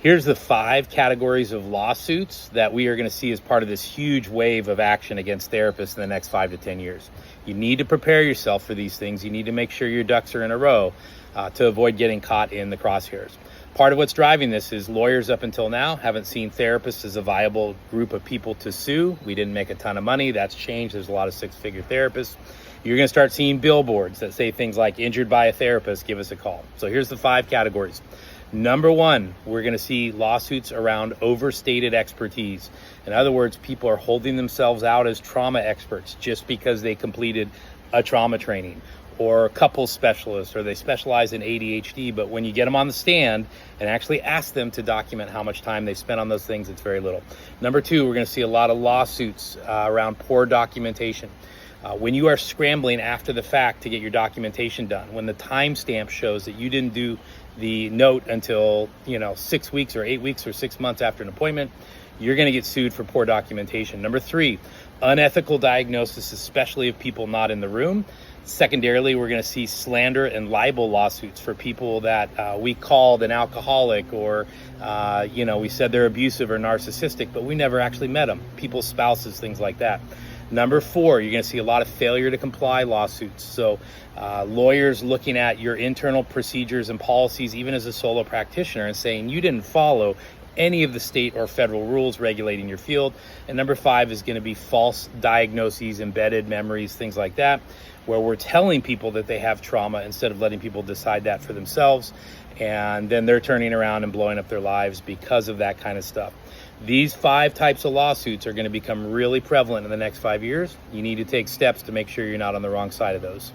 Here's the 5 categories of lawsuits that we are going to see as part of this huge wave of action against therapists in the next 5 to 10 years. You need to prepare yourself for these things. You need to make sure your ducks are in a row to avoid getting caught in the crosshairs. Part of what's driving this is lawyers up until now haven't seen therapists as a viable group of people to sue. We didn't make a ton of money. That's changed. There's a lot of 6-figure therapists. You're going to start seeing billboards that say things like injured by a therapist, give us a call. So here's the 5 categories. Number 1, we're going to see lawsuits around overstated expertise. In other words, people are holding themselves out as trauma experts just because they completed a trauma training, or couples specialists, or they specialize in ADHD, but when you get them on the stand and actually ask them to document how much time they spent on those things, it's very little. Number 2, we're going to see a lot of lawsuits around poor documentation. When you are scrambling after the fact to get your documentation done, when the timestamp shows that you didn't do the note until 6 weeks or 8 weeks or 6 months after an appointment, you're going to get sued for poor documentation. Number 3, unethical diagnosis, especially of people not in the room. Secondarily, we're going to see slander and libel lawsuits for people that we called an alcoholic, or we said they're abusive or narcissistic, but we never actually met them. People's spouses, things like that. Number 4, you're going to see a lot of failure to comply lawsuits. So lawyers looking at your internal procedures and policies, even as a solo practitioner, and saying you didn't follow any of the state or federal rules regulating your field. And number 5 is going to be false diagnoses, embedded memories, things like that, where we're telling people that they have trauma instead of letting people decide that for themselves. And then they're turning around and blowing up their lives because of that kind of stuff. These 5 types of lawsuits are going to become really prevalent in the next 5 years. You need to take steps to make sure you're not on the wrong side of those.